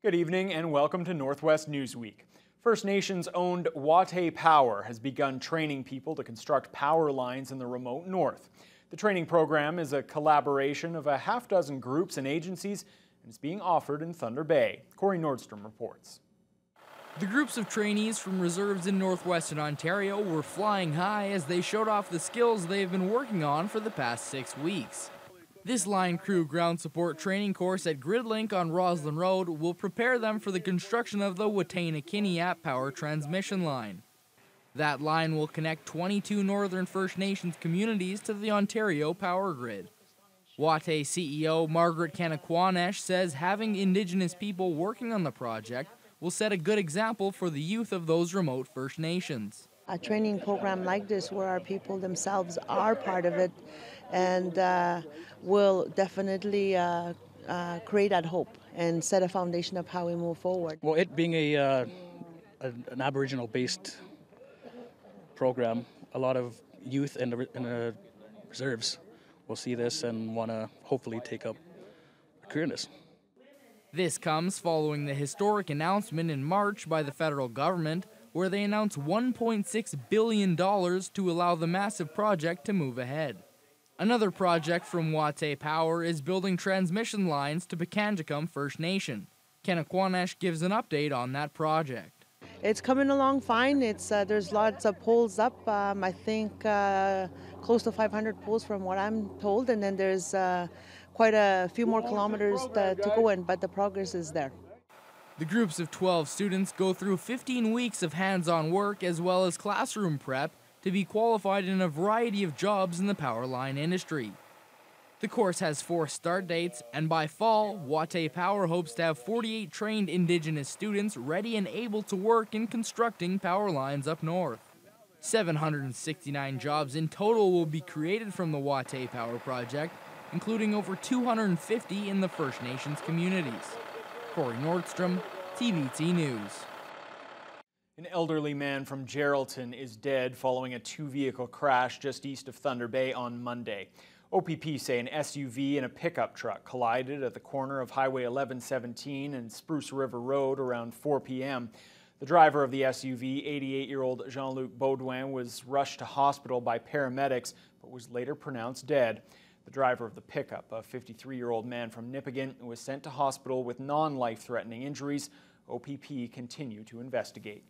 Good evening and welcome to Northwest Newsweek. First Nations-owned Watay Power has begun training people to construct power lines in the remote north. The training program is a collaboration of a half-dozen groups and agencies and is being offered in Thunder Bay. Corey Nordstrom reports. The groups of trainees from reserves in northwestern Ontario were flying high as they showed off the skills they've been working on for the past 6 weeks. This line crew ground support training course at GridLink on Roslyn Road will prepare them for the construction of the Watay Power transmission line. That line will connect 22 northern First Nations communities to the Ontario power grid. Watay CEO Margaret Kanakwanesh says having Indigenous people working on the project will set a good example for the youth of those remote First Nations. A training program like this where our people themselves are part of it and will definitely create that hope and set a foundation of how we move forward. Well, it being an Aboriginal-based program, a lot of youth in the reserves will see this and want to hopefully take up a career in this. This comes following the historic announcement in March by the federal government where they announced $1.6 billion to allow the massive project to move ahead. Another project from Watay Power is building transmission lines to Pikangikum First Nation. Kanakwanesh gives an update on that project. It's coming along fine. There's lots of poles up. I think close to 500 poles from what I'm told, and then there's quite a few more kilometers to go in, but the progress is there. The groups of 12 students go through 15 weeks of hands-on work as well as classroom prep to be qualified in a variety of jobs in the power line industry. The course has 4 start dates, and by fall, Watay Power hopes to have 48 trained Indigenous students ready and able to work in constructing power lines up north. 769 jobs in total will be created from the Watay Power project, including over 250 in the First Nations communities. Corey Nordstrom, TVT News. An elderly man from Geraldton is dead following a 2-vehicle crash just east of Thunder Bay on Monday. OPP say an SUV and a pickup truck collided at the corner of Highway 1117 and Spruce River Road around 4 p.m. The driver of the SUV, 88-year-old Jean-Luc Baudouin, was rushed to hospital by paramedics but was later pronounced dead. The driver of the pickup, a 53-year-old man from Nipigon, was sent to hospital with non-life-threatening injuries. OPP continue to investigate.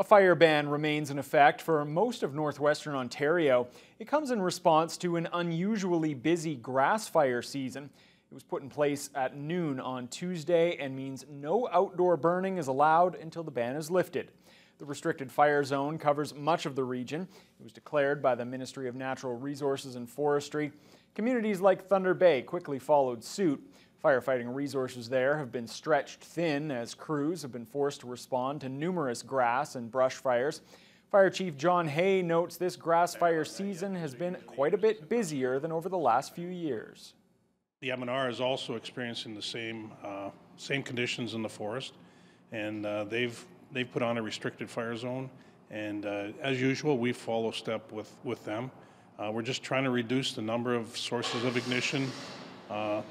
A fire ban remains in effect for most of northwestern Ontario. It comes in response to an unusually busy grass fire season. It was put in place at noon on Tuesday and means no outdoor burning is allowed until the ban is lifted. The restricted fire zone covers much of the region. It was declared by the Ministry of Natural Resources and Forestry. Communities like Thunder Bay quickly followed suit. Firefighting resources there have been stretched thin as crews have been forced to respond to numerous grass and brush fires. Fire Chief John Hay notes this grass fire season has been quite a bit busier than over the last few years. The MNR is also experiencing the same conditions in the forest, and they've put on a restricted fire zone, and as usual, we follow step with them. We're just trying to reduce the number of sources of ignition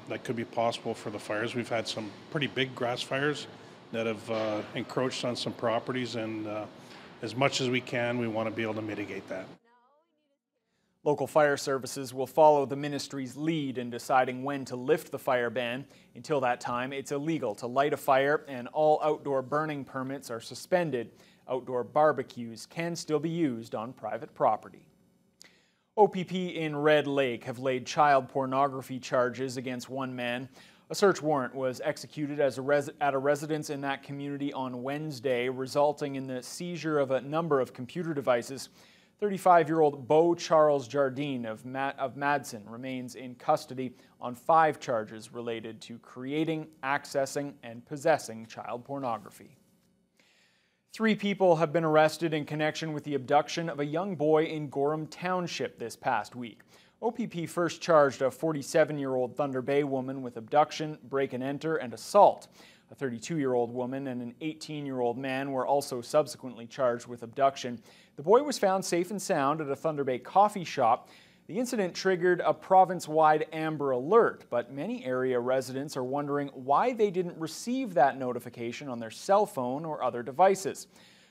that could be possible for the fires. We've had some pretty big grass fires that have encroached on some properties, and as much as we can, we want to be able to mitigate that. Local fire services will follow the ministry's lead in deciding when to lift the fire ban. Until that time, it's illegal to light a fire and all outdoor burning permits are suspended. Outdoor barbecues can still be used on private property. OPP in Red Lake have laid child pornography charges against one man. A search warrant was executed at a residence in that community on Wednesday, resulting in the seizure of a number of computer devices. 35-year-old Beau Charles Jardine of Madsen remains in custody on 5 charges related to creating, accessing, and possessing child pornography. 3 people have been arrested in connection with the abduction of a young boy in Gorham Township this past week. OPP first charged a 47-year-old Thunder Bay woman with abduction, break and enter, and assault. A 32-year-old woman and an 18-year-old man were also subsequently charged with abduction. The boy was found safe and sound at a Thunder Bay coffee shop. The incident triggered a province-wide Amber Alert, but many area residents are wondering why they didn't receive that notification on their cell phone or other devices.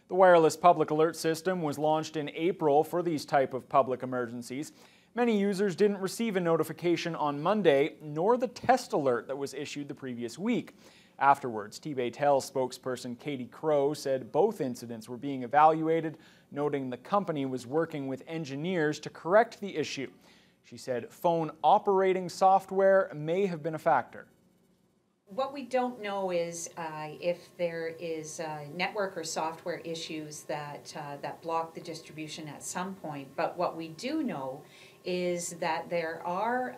The wireless public alert system was launched in April for these type of public emergencies. Many users didn't receive a notification on Monday, nor the test alert that was issued the previous week. Afterwards, T-Baytel spokesperson Katie Crow said both incidents were being evaluated, noting the company was working with engineers to correct the issue. She said phone operating software may have been a factor. What we don't know is if there is network or software issues that block the distribution at some point. But what we do know is that there are,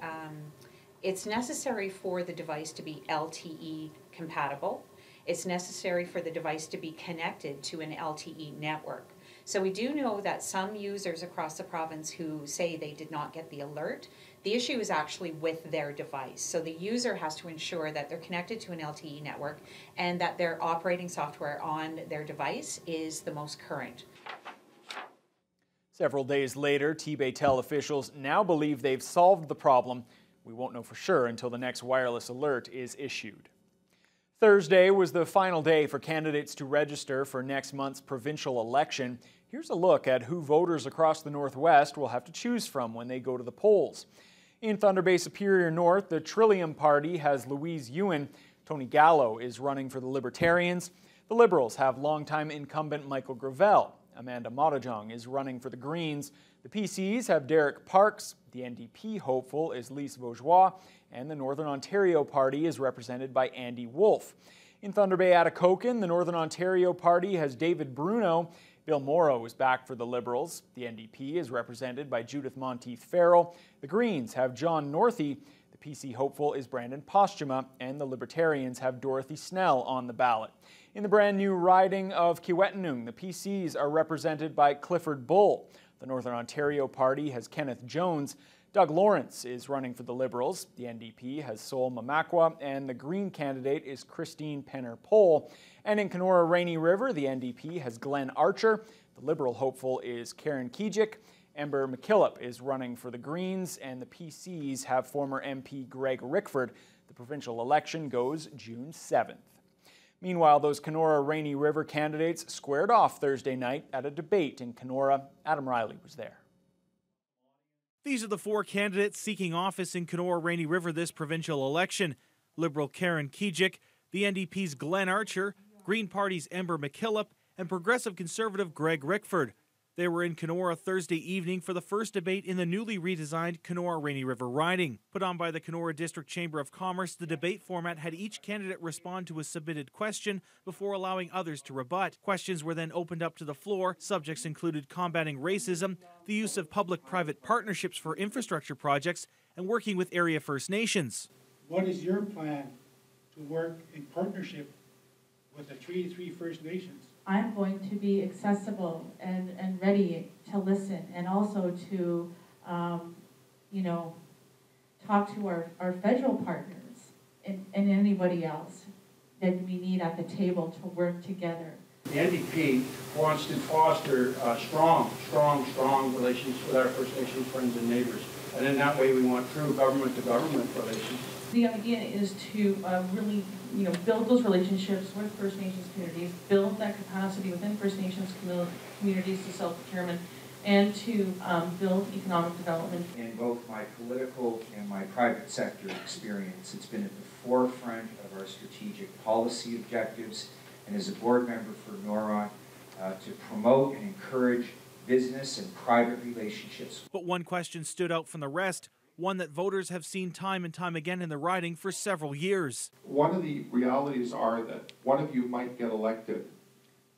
it's necessary for the device to be LTE compatible. It's necessary for the device to be connected to an LTE network. So we do know that some users across the province who say they did not get the alert, the issue is actually with their device. So the user has to ensure that they're connected to an LTE network and that their operating software on their device is the most current. Several days later, T-Baytel officials now believe they've solved the problem. We won't know for sure until the next wireless alert is issued. Thursday was the final day for candidates to register for next month's provincial election. Here's a look at who voters across the Northwest will have to choose from when they go to the polls. In Thunder Bay Superior North, the Trillium Party has Louise Ewan. Tony Gallo is running for the Libertarians. The Liberals have longtime incumbent Michael Gravel. Amanda Motajong is running for the Greens. The PCs have Derek Parks. The NDP hopeful is Lise Vaugeois. And the Northern Ontario Party is represented by Andy Wolfe. In Thunder Bay Atikokan, the Northern Ontario Party has David Bruno. Bill Morrow is back for the Liberals. The NDP is represented by Judith Monteith-Farrell. The Greens have John Northey. The PC hopeful is Brandon Postuma. And the Libertarians have Dorothy Snell on the ballot. In the brand new riding of Kiiwetinoong, the PCs are represented by Clifford Bull. The Northern Ontario Party has Kenneth Jones. Doug Lawrence is running for the Liberals. The NDP has Sol Mamakwa, and the Green candidate is Christine Penner-Pohl. And in Kenora Rainy River, the NDP has Glenn Archer. The Liberal hopeful is Karen Kijik. Ember McKillop is running for the Greens, and the PCs have former MP Greg Rickford. The provincial election goes June 7th. Meanwhile, those Kenora Rainy River candidates squared off Thursday night at a debate in Kenora. Adam Riley was there. These are the four candidates seeking office in Kenora Rainy River this provincial election. Liberal Karen Kijik, the NDP's Glenn Archer, Green Party's Ember McKillop, and Progressive Conservative Greg Rickford. They were in Kenora Thursday evening for the first debate in the newly redesigned Kenora Rainy River riding. Put on by the Kenora District Chamber of Commerce, the debate format had each candidate respond to a submitted question before allowing others to rebut. Questions were then opened up to the floor. Subjects included combating racism, the use of public-private partnerships for infrastructure projects, and working with area First Nations. What is your plan to work in partnership with the Treaty 3 First Nations? I'm going to be accessible and ready to listen, and also to, talk to our federal partners and anybody else that we need at the table to work together. The NDP wants to foster strong relations with our First Nations friends and neighbors. And in that way, we want true government-to-government relations. The idea is to really, build those relationships with First Nations communities, build that capacity within First Nations communities to self-procurement, and to build economic development. In both my political and my private sector experience, it's been at the forefront of our strategic policy objectives, and as a board member for NORON, to promote and encourage business and private relationships. But one question stood out from the rest, one that voters have seen time and time again in the riding for several years. One of the realities are that one of you might get elected,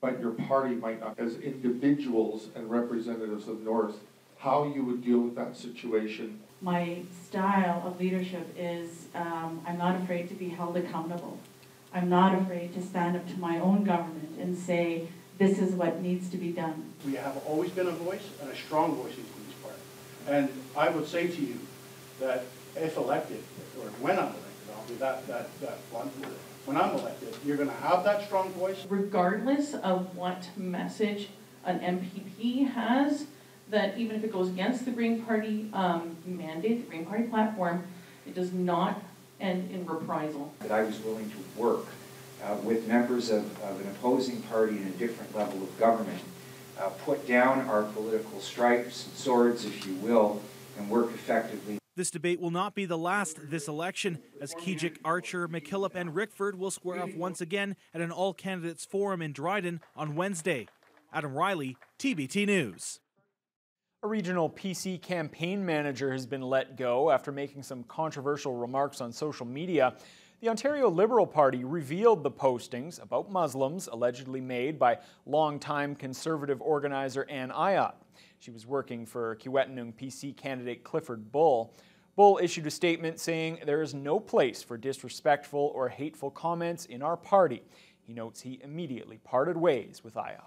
but your party might not. As individuals and representatives of North, how you would deal with that situation? My style of leadership is I'm not afraid to be held accountable. I'm not afraid to stand up to my own government and say, this is what needs to be done. We have always been a voice, and a strong voice in Queen's Park. And I would say to you that if elected, or when I'm elected, I'll be that blunt with it. When I'm elected, you're going to have that strong voice. Regardless of what message an MPP has, that even if it goes against the Green Party mandate, the Green Party platform, it does not end in reprisal. That I was willing to work with members of an opposing party in a different level of government, put down our political stripes, swords, if you will, and work effectively. This debate will not be the last this election, as Kijik, Archer, McKillop and Rickford will square off once again at an all-candidates forum in Dryden on Wednesday. Adam Riley, TBT News. A regional PC campaign manager has been let go after making some controversial remarks on social media. The Ontario Liberal Party revealed the postings about Muslims allegedly made by longtime Conservative organizer Ann Ayotte. She was working for Kiiwetinoong PC candidate Clifford Bull. Bull issued a statement saying there is no place for disrespectful or hateful comments in our party. He notes he immediately parted ways with Ayotte.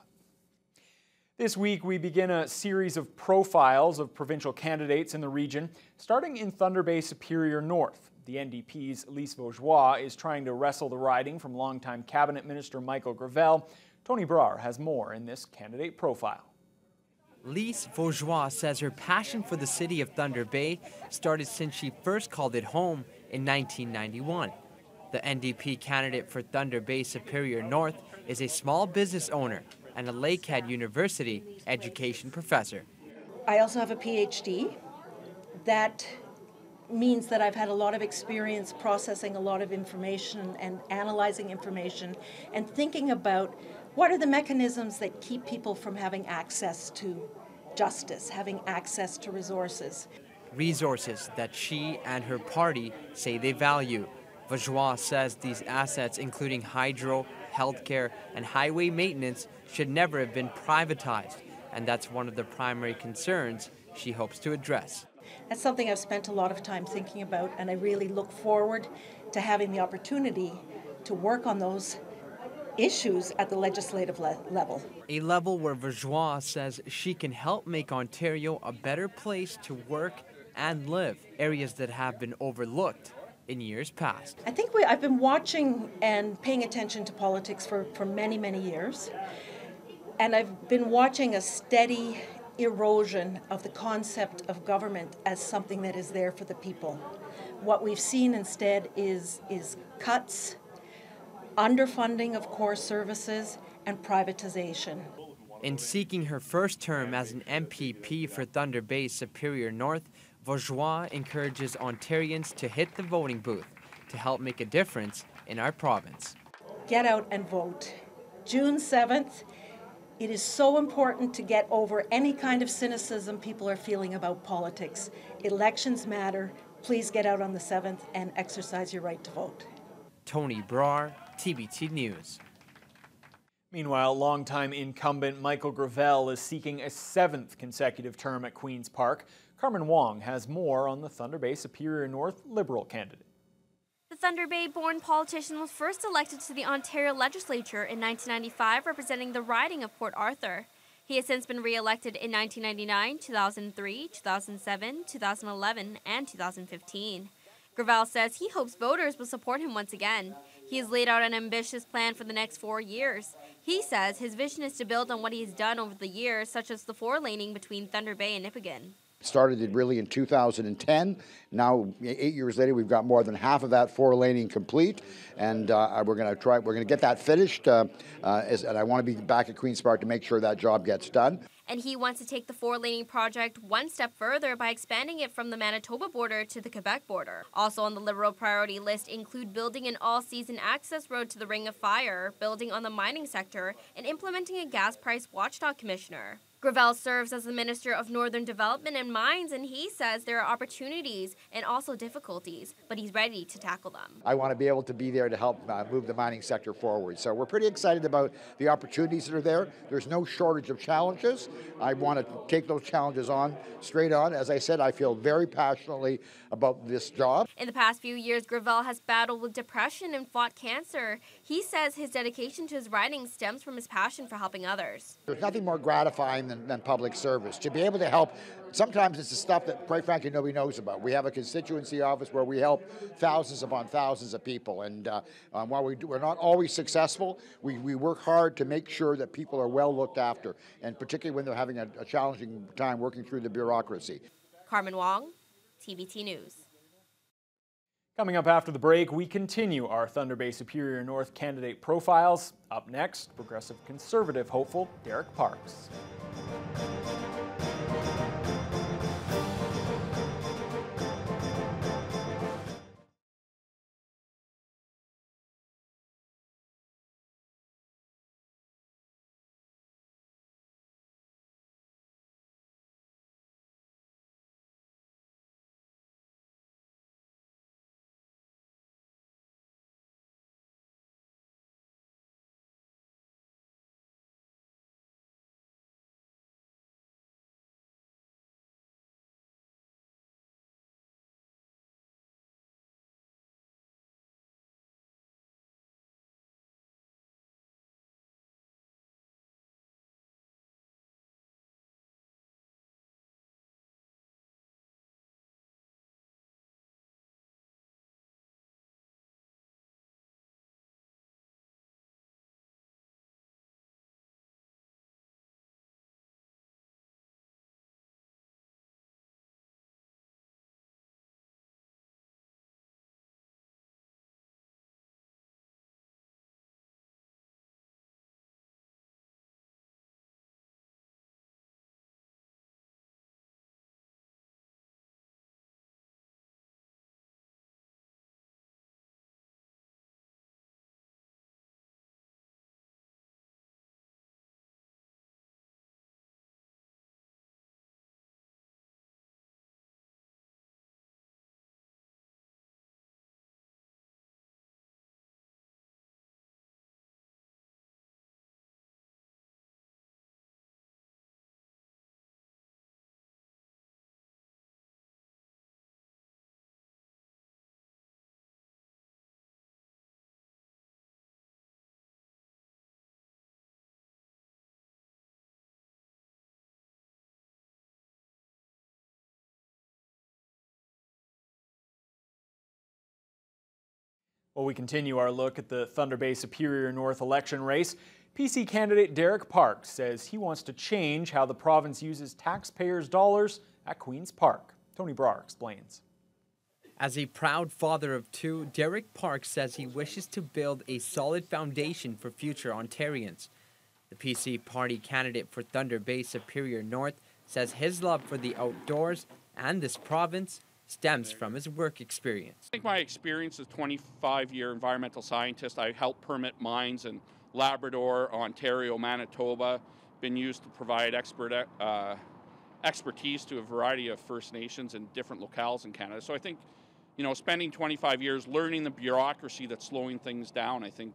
This week, we begin a series of profiles of provincial candidates in the region, starting in Thunder Bay Superior North. The NDP's Lise Vaugeois is trying to wrestle the riding from longtime Cabinet Minister Michael Gravel. Tony Brar has more in this candidate profile. Lise Vaugeois says her passion for the city of Thunder Bay started since she first called it home in 1991. The NDP candidate for Thunder Bay Superior North is a small business owner and a Lakehead University education professor. I also have a PhD. That means that I've had a lot of experience processing a lot of information and analyzing information and thinking about what are the mechanisms that keep people from having access to justice, having access to resources. Resources that she and her party say they value. Vaugeois says these assets, including hydro, healthcare, and highway maintenance, should never have been privatized, and that's one of the primary concerns she hopes to address. That's something I've spent a lot of time thinking about, and I really look forward to having the opportunity to work on those issues at the legislative level. A level where Vaugeois says she can help make Ontario a better place to work and live, areas that have been overlooked in years past. I think I've been watching and paying attention to politics for many, many years, and I've been watching a steady erosion of the concept of government as something that is there for the people. What we've seen instead is cuts, underfunding of core services, and privatization. In seeking her first term as an MPP for Thunder Bay Superior North, Vaugeois encourages Ontarians to hit the voting booth to help make a difference in our province. Get out and vote. June 7th, it is so important to get over any kind of cynicism people are feeling about politics. Elections matter. Please get out on the 7th and exercise your right to vote. Tony Brar, TBT News. Meanwhile, longtime incumbent Michael Gravel is seeking a 7th consecutive term at Queen's Park. Carmen Wong has more on the Thunder Bay Superior North Liberal candidate. The Thunder Bay-born politician was first elected to the Ontario Legislature in 1995, representing the riding of Port Arthur. He has since been re-elected in 1999, 2003, 2007, 2011, and 2015. Gravel says he hopes voters will support him once again. He has laid out an ambitious plan for the next 4 years. He says his vision is to build on what he has done over the years, such as the 4-laning between Thunder Bay and Nipigon. Started it really in 2010. Now, 8 years later, we've got more than half of that 4-laning complete, and we're going to get that finished. And I want to be back at Queen's Park to make sure that job gets done. And he wants to take the 4-laning project one step further by expanding it from the Manitoba border to the Quebec border. Also on the Liberal priority list include building an all-season access road to the Ring of Fire, building on the mining sector, and implementing a gas price watchdog commissioner. Gravel serves as the Minister of Northern Development and Mines, and he says there are opportunities and also difficulties, but he's ready to tackle them. I want to be able to be there to help move the mining sector forward. So we're pretty excited about the opportunities that are there. There's no shortage of challenges. I want to take those challenges on, straight on. As I said, I feel very passionately about this job. In the past few years, Gravel has battled with depression and fought cancer. He says his dedication to his riding stems from his passion for helping others. There's nothing more gratifying than public service. To be able to help, sometimes it's the stuff that, quite frankly, nobody knows about. We have a constituency office where we help thousands upon thousands of people, and while we're not always successful, we work hard to make sure that people are well looked after, and particularly when they're having a challenging time working through the bureaucracy. Carmen Wong, TBT News. Coming up after the break, we continue our Thunder Bay Superior North candidate profiles. Up next, Progressive Conservative hopeful Derek Parks. Well, we continue our look at the Thunder Bay Superior North election race. PC candidate Derek Parks says he wants to change how the province uses taxpayers' dollars at Queen's Park. Tony Brar explains. As a proud father of two, Derek Parks says he wishes to build a solid foundation for future Ontarians. The PC party candidate for Thunder Bay Superior North says his love for the outdoors and this province stems from his work experience. I think my experience as a 25-year environmental scientist, I helped permit mines in Labrador, Ontario, Manitoba, been used to provide expertise to a variety of First Nations in different locales in Canada. So I think, spending 25 years learning the bureaucracy that's slowing things down, I think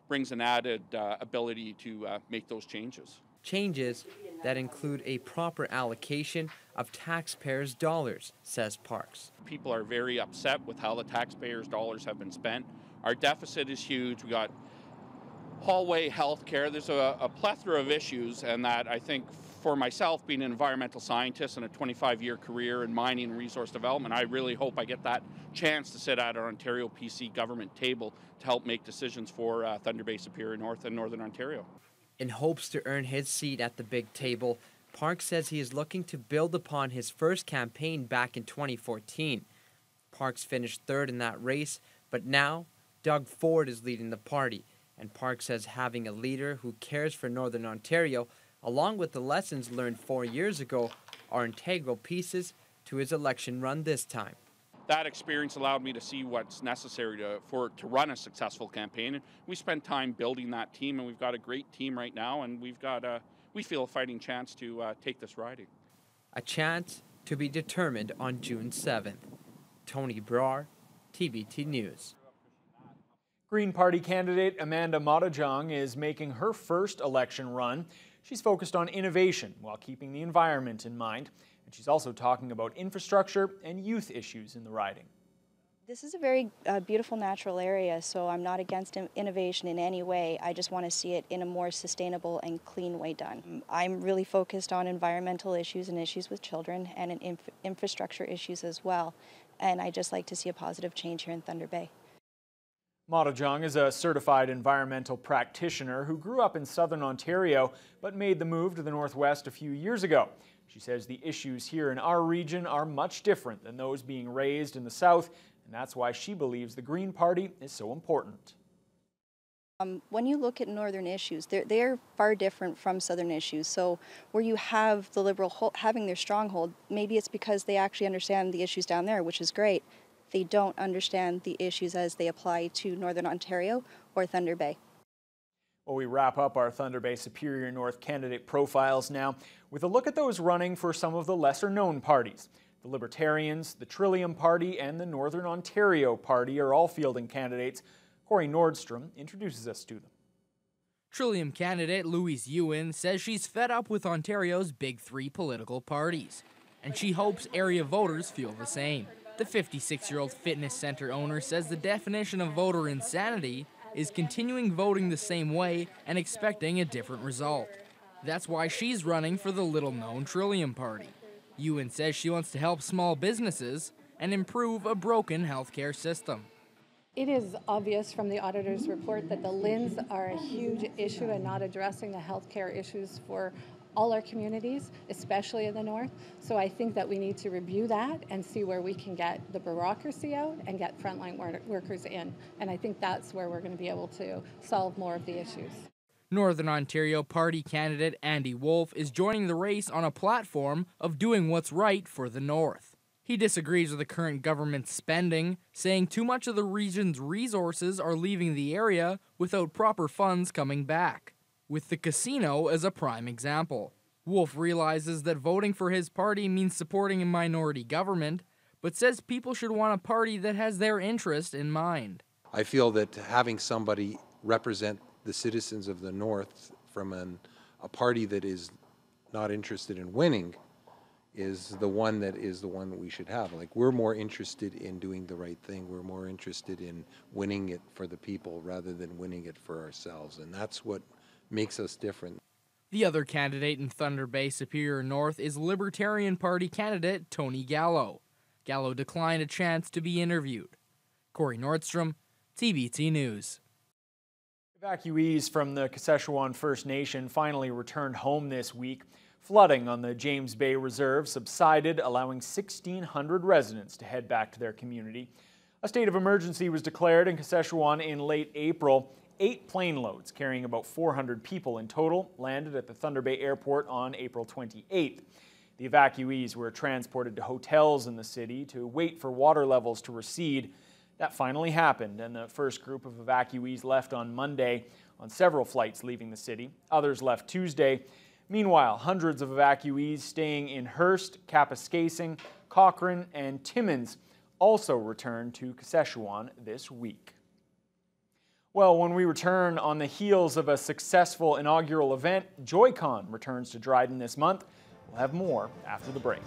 brings an added ability to make those changes. Changes that include a proper allocation of taxpayers' dollars, says Parks. People are very upset with how the taxpayers' dollars have been spent. Our deficit is huge. We got hallway health care. There's a plethora of issues, and that I think for myself, being an environmental scientist and a 25-year career in mining and resource development, I really hope I get that chance to sit at our Ontario PC government table to help make decisions for Thunder Bay Superior North and Northern Ontario. In hopes to earn his seat at the big table, Parks says he is looking to build upon his first campaign back in 2014. Parks finished third in that race, but now Doug Ford is leading the party, and Parks says having a leader who cares for Northern Ontario, along with the lessons learned 4 years ago, are integral pieces to his election run this time. That experience allowed me to see what's necessary to run a successful campaign. And we spent time building that team, and we've got a great team right now, and we feel a fighting chance to take this riding. A chance to be determined on June 7th. Tony Brar, TBT News. Green Party candidate Amanda Motajong is making her first election run. She's focused on innovation while keeping the environment in mind. And she's also talking about infrastructure and youth issues in the riding. This is a very beautiful natural area, so I'm not against innovation in any way. I just want to see it in a more sustainable and clean way done. I'm really focused on environmental issues and issues with children and in infrastructure issues as well. And I just like to see a positive change here in Thunder Bay. Mahtajong is a certified environmental practitioner who grew up in southern Ontario but made the move to the Northwest a few years ago. She says the issues here in our region are much different than those being raised in the South, and that's why she believes the Green Party is so important. When you look at northern issues, they're far different from southern issues. So where you have the Liberal having their stronghold, maybe it's because they actually understand the issues down there, which is great. They don't understand the issues as they apply to Northern Ontario or Thunder Bay. Well, we wrap up our Thunder Bay Superior North candidate profiles now with a look at those running for some of the lesser-known parties. The Libertarians, the Trillium Party, and the Northern Ontario Party are all fielding candidates. Corey Nordstrom introduces us to them. Trillium candidate Louise Ewan says she's fed up with Ontario's big three political parties, and she hopes area voters feel the same. The 56-year-old fitness center owner says the definition of voter insanity is continuing voting the same way and expecting a different result. That's why she's running for the little-known Trillium Party. Ewan says she wants to help small businesses and improve a broken healthcare system. It is obvious from the auditor's report that the LHINs are a huge issue and not addressing the healthcare issues for all our communities, especially in the north. So I think that we need to review that and see where we can get the bureaucracy out and get frontline workers in. And I think that's where we're going to be able to solve more of the issues. Northern Ontario Party candidate Andy Wolfe is joining the race on a platform of doing what's right for the North. He disagrees with the current government's spending, saying too much of the region's resources are leaving the area without proper funds coming back, with the casino as a prime example. Wolfe realizes that voting for his party means supporting a minority government, but says people should want a party that has their interest in mind. I feel that having somebody represent the citizens of the North from a party that is not interested in winning is the one that we should have. Like, we're more interested in doing the right thing. We're more interested in winning it for the people rather than winning it for ourselves. And that's what makes us different. The other candidate in Thunder Bay Superior North is Libertarian Party candidate Tony Gallo. Gallo declined a chance to be interviewed. Corey Nordstrom, TBT News. Evacuees from the Kashechewan First Nation finally returned home this week. Flooding on the James Bay Reserve subsided, allowing 1,600 residents to head back to their community. A state of emergency was declared in Kashechewan in late April. 8 plane loads carrying about 400 people in total landed at the Thunder Bay Airport on April 28th. The evacuees were transported to hotels in the city to wait for water levels to recede. That finally happened, and the first group of evacuees left on Monday on several flights leaving the city. Others left Tuesday. Meanwhile, hundreds of evacuees staying in Hearst, Kapuskasing, Cochrane, and Timmins also returned to Kashechewan this week. Well, when we return on the heels of a successful inaugural event, Joy-Con returns to Dryden this month. We'll have more after the break.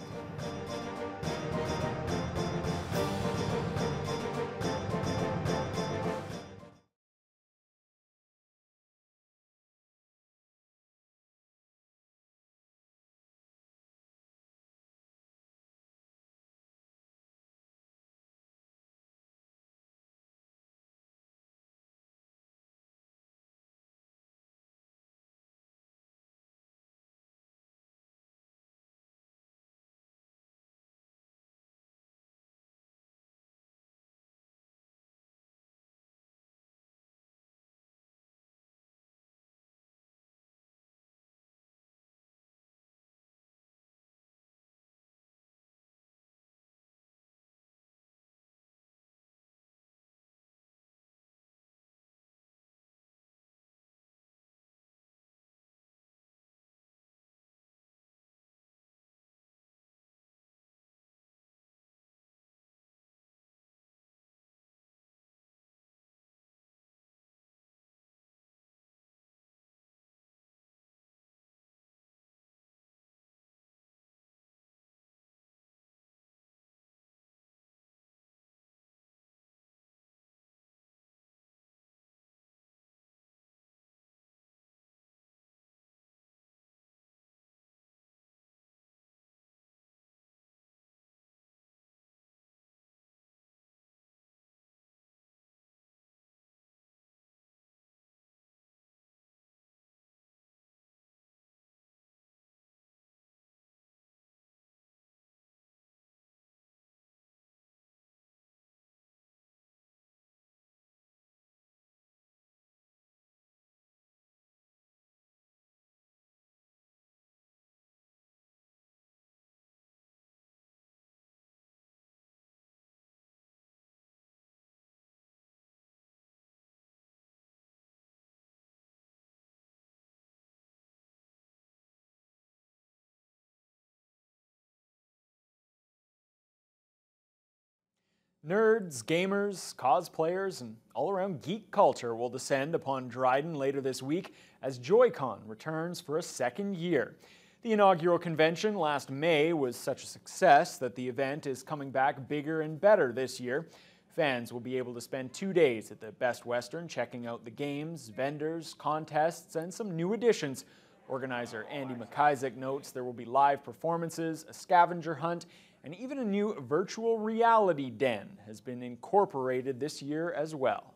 Nerds, gamers, cosplayers, and all-around geek culture will descend upon Dryden later this week as Joy-Con returns for a second year. The inaugural convention last May was such a success that the event is coming back bigger and better this year. Fans will be able to spend 2 days at the Best Western checking out the games, vendors, contests, and some new additions. Organizer Andy McIsaac notes there will be live performances, a scavenger hunt, and even a new virtual reality den has been incorporated this year as well.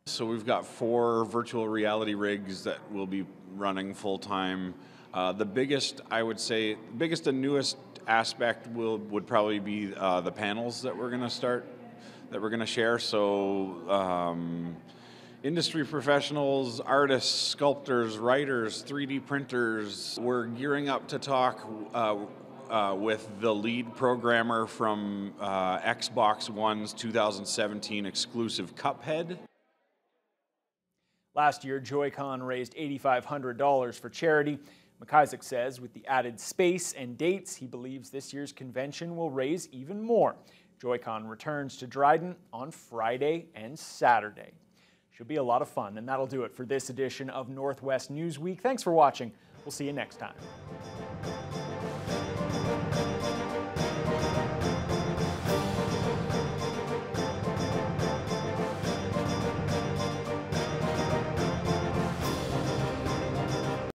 So we've got 4 virtual reality rigs that will be running full-time. The biggest, I would say, biggest and newest aspect would probably be the panels that we're going to share. So industry professionals, artists, sculptors, writers, 3D printers. We're gearing up to talk with the lead programmer from Xbox One's 2017 exclusive Cuphead. Last year, Joy-Con raised $8,500 for charity. McIsaac says with the added space and dates, he believes this year's convention will raise even more. Joy-Con returns to Dryden on Friday and Saturday. Should be a lot of fun, and that'll do it for this edition of Northwest Newsweek. Thanks for watching. We'll see you next time.